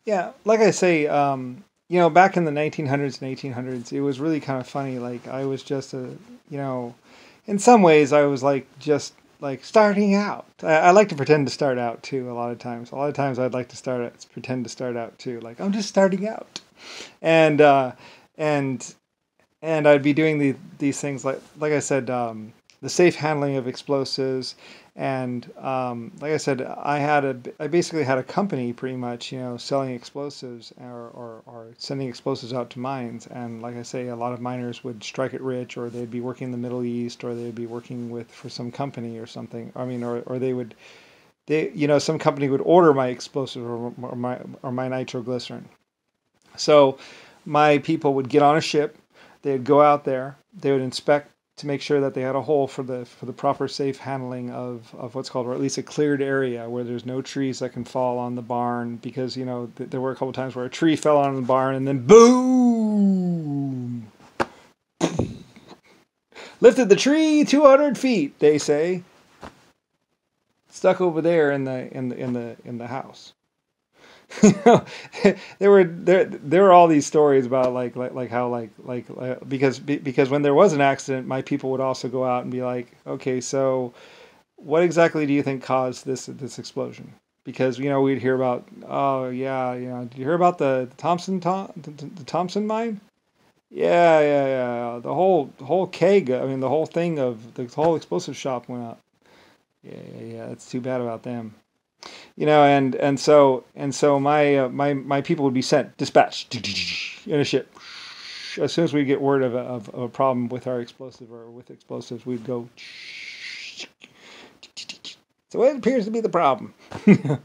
Yeah, like I say, you know, back in the 1900s and 1800s, it was really kind of funny. Like I was just a, you know, in some ways I was like just like starting out. I like to pretend to start out too. A lot of times, I'd like to pretend to start out too. Like I'm just starting out, and and and I'd be doing these things like I said, the safe handling of explosives, and like I said, I basically had a company pretty much, you know, selling explosives or sending explosives out to mines, and like I say, a lot of miners would strike it rich, or they'd be working in the Middle East, or they'd be working with for some company or something. I mean, or they you know some company would order my explosive or my nitroglycerin. So my people would get on a ship, they'd go out there, they would inspect to make sure that they had a hole for the proper safe handling of what's called, or at least a cleared area where there's no trees that can fall on the barn, because you know there were a couple times where a tree fell on the barn and then boom, lifted the tree 200 feet, they say, stuck over there in the house. You know, there were all these stories about like how because when there was an accident, my people would also go out and be like, okay, so what exactly do you think caused this explosion? Because you know we'd hear about, oh yeah, you know, did you hear about the Thompson mine? Yeah, yeah, yeah. The whole keg. I mean, the whole thing of the whole explosive shop went up. Yeah, yeah, yeah. It's too bad about them. You know, and so my people would be sent dispatched in a ship. As soon as we get word of a problem with our explosive or with explosives, we'd go. So it appears to be the problem. You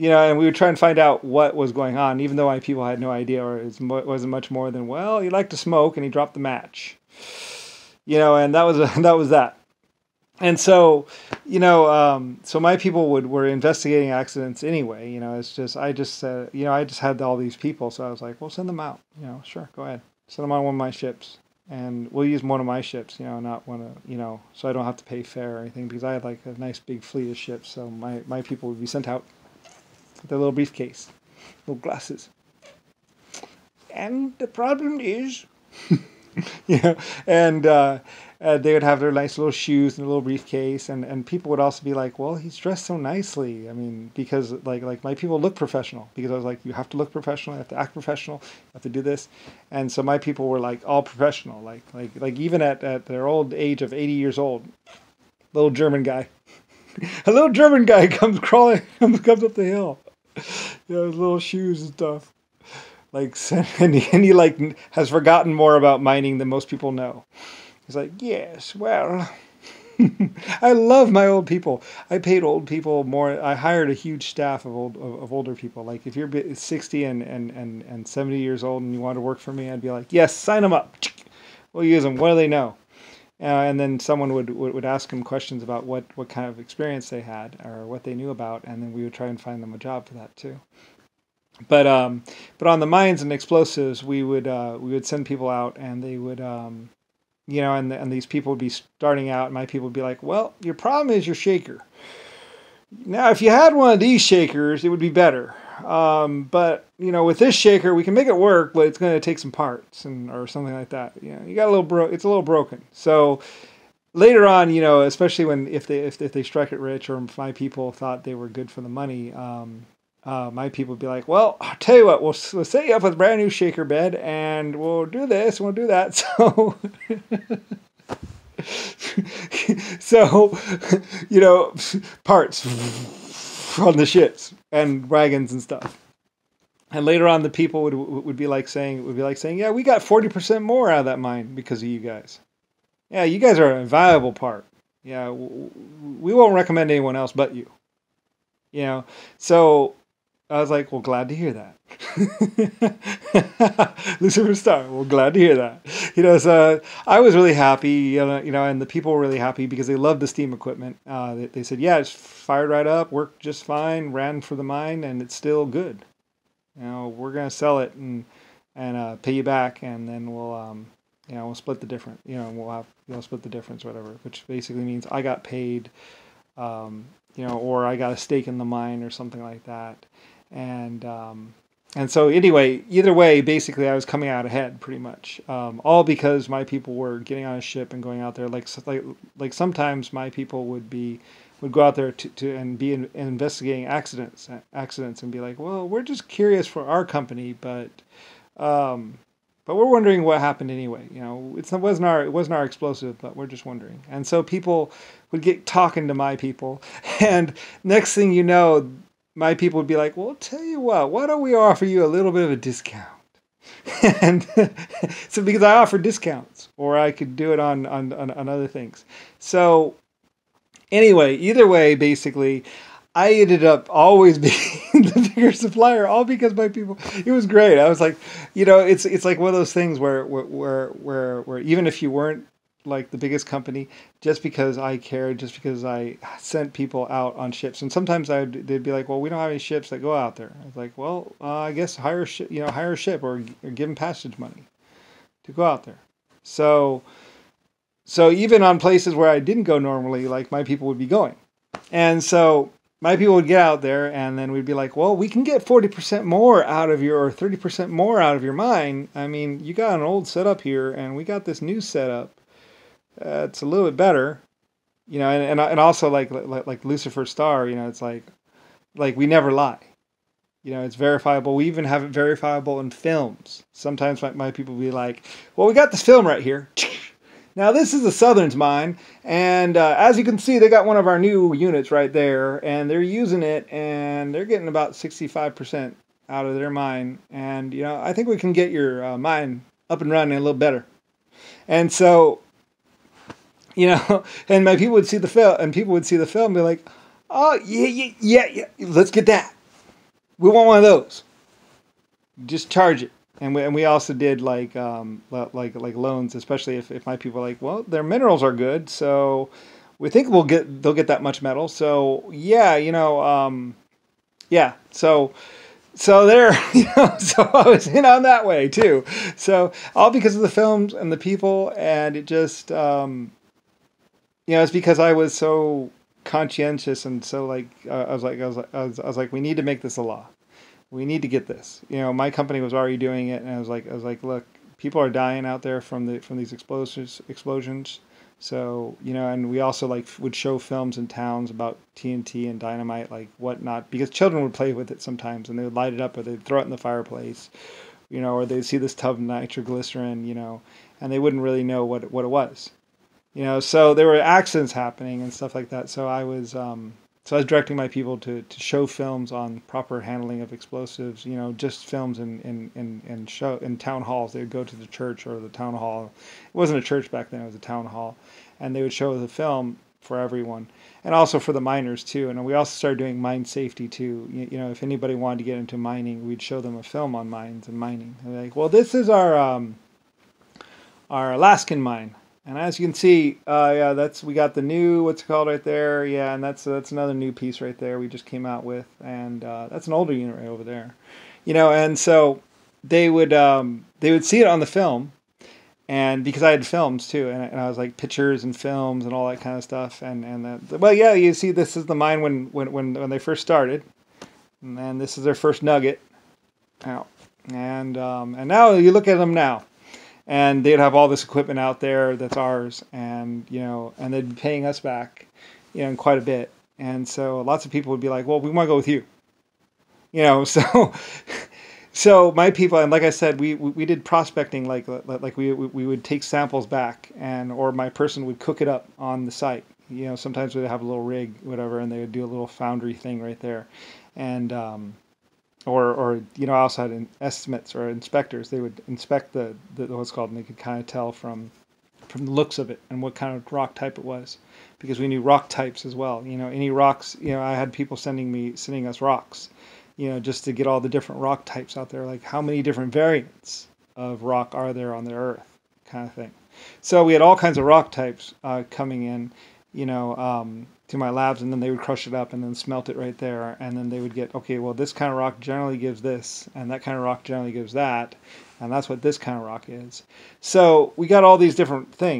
know, and we would try and find out what was going on, even though my people had no idea, or it wasn't much more than, well, he liked to smoke and he dropped the match. You know, and that was that was that. And so, you know, so my people were investigating accidents anyway. You know, it's just I just said, you know, I just had all these people, so I was like, well, send them out. You know, sure, go ahead, send them on one of my ships, and we'll use one of my ships. You know, not one of, you know, so I don't have to pay fare or anything, because I had like a nice big fleet of ships. So my people would be sent out with their little briefcase, little glasses, and the problem is, you know, and they would have their nice little shoes and a little briefcase, and people would also be like, well, he's dressed so nicely. I mean, because like my people look professional, because I was like, you have to look professional, you have to act professional, you have to do this. And so my people were like all professional, like even at their old age of 80 years old, little German guy, a little German guy comes crawling, comes up the hill, you know, his little shoes and stuff. Like, and he like has forgotten more about mining than most people know. He's like, yes, well, I love my old people. I paid old people more. I hired a huge staff of older people. Like if you're 60 and 70 years old and you want to work for me, I'd be like, yes, sign them up. We'll use them. What do they know? And then someone would ask them questions about what kind of experience they had or what they knew about, and then we would try and find them a job for that too. But on the mines and explosives, we would send people out, and they would you know, and these people would be starting out, and my people would be like, well, your problem is your shaker. Now, if you had one of these shakers, it would be better. But you know, with this shaker, we can make it work, but it's going to take some parts or something like that. You know, you got a little it's a little broken. So later on, you know, especially when if they strike it rich, or if my people thought they were good for the money, my people would be like, well, I'll tell you what, we'll set you up with a brand new shaker bed, and we'll do this and we'll do that. So, so, you know, parts on the ships and wagons and stuff. And later on, the people would be like saying, yeah, we got 40% more out of that mine because of you guys. Yeah, you guys are a valuable part. Yeah, we won't recommend anyone else but you. You know, so I was like, well, glad to hear that. Lusifer Star, well, glad to hear that. You know, so I was really happy, you know, and the people were really happy because they loved the steam equipment. They said, yeah, it's fired right up, worked just fine, ran for the mine, and it's still good. You know, we're going to sell it and pay you back, and then you know, we'll split the difference. You know, we'll split the difference, whatever, which basically means I got paid, you know, or I got a stake in the mine or something like that. And so anyway, either way, basically, I was coming out ahead pretty much, all because my people were getting on a ship and going out there. Like sometimes my people would go out there to and be investigating accidents and be like, well, we're just curious for our company, um, but we're wondering what happened anyway. It wasn't our explosive, but we're just wondering. And so people would get talking to my people, and next thing you know, my people would be like, well, tell you what, why don't we offer you a little bit of a discount? And so because I offer discounts, or I could do it on other things. So anyway, either way, basically, I ended up always being the bigger supplier, all because my people. It was great. I was like, it's like one of those things where even if you weren't like the biggest company, just because I cared, just because I sent people out on ships, and sometimes they'd be like, well, we don't have any ships that go out there. I was like, well, I guess hire a ship or give them passage money to go out there. So even on places where I didn't go normally, like my people would be going, and so my people would get out there, and then we'd be like, well, we can get 40% more out of or 30% more out of your mine. I mean, you got an old setup here, and we got this new setup. It's a little bit better, and also like Lusifer Star, it's like we never lie. It's verifiable. We even have it verifiable in films. Sometimes my people will be like, well, we got this film right here. Now, this is the Southern's mine, and as you can see, they got one of our new units right there, and they're using it, and they're getting about 65% out of their mine, and, I think we can get your mine up and running a little better. And so, and my people would see the film, and and be like, oh, yeah, let's get that. We want one of those. Just charge it. And we also did like loans, especially if my people are like, well, their minerals are good, so we think they'll get that much metal. So yeah, yeah. So there, so I was in on that way too. So all because of the films and the people, and it just it's because I was so conscientious and so I was like, we need to make this a law. We need to get this. My company was already doing it, and I was like, look, people are dying out there from these explosions. So, and we also would show films in towns about TNT and dynamite, like whatnot, because children would play with it sometimes, and they would light it up, or they'd throw it in the fireplace, or they'd see this tub of nitroglycerin, and they wouldn't really know what it was, So there were accidents happening and stuff like that. So I was directing my people to show films on proper handling of explosives, just films in town halls. They would go to the church or the town hall. It wasn't a church back then, it was a town hall. And they would show the film for everyone, and also for the miners too. And we also started doing mine safety too. If anybody wanted to get into mining, we'd show them a film on mines and mining. And they're like, well, this is our Alaskan mine. And as you can see, we got the new, what's it called right there? Yeah, and that's another new piece right there we just came out with, and that's an older unit right over there, And so they would see it on the film, and because I had films too, and I was like pictures and films and all that kind of stuff, well, yeah, you see, this is the mine when they first started, and this is their first nugget, out, and now you look at them now. And they'd have all this equipment out there that's ours, and and they'd be paying us back, quite a bit. And so lots of people would be like, "Well, we want to go with you," So my people, and like I said, we did prospecting, like we would take samples back, or my person would cook it up on the site. Sometimes we'd have a little rig, whatever, and they would do a little foundry thing right there, and or I also had estimates or inspectors. They would inspect the what's called, and they could kind of tell from the looks of it and what kind of rock type it was, because we knew rock types as well. Any rocks. I had people sending us rocks, just to get all the different rock types out there, like how many different variants of rock are there on the Earth, kind of thing. So we had all kinds of rock types coming in, to my labs, and then they would crush it up and then smelt it right there, and then they would get, okay, well, this kind of rock generally gives this, and that kind of rock generally gives that, and that's what this kind of rock is. So we got all these different things.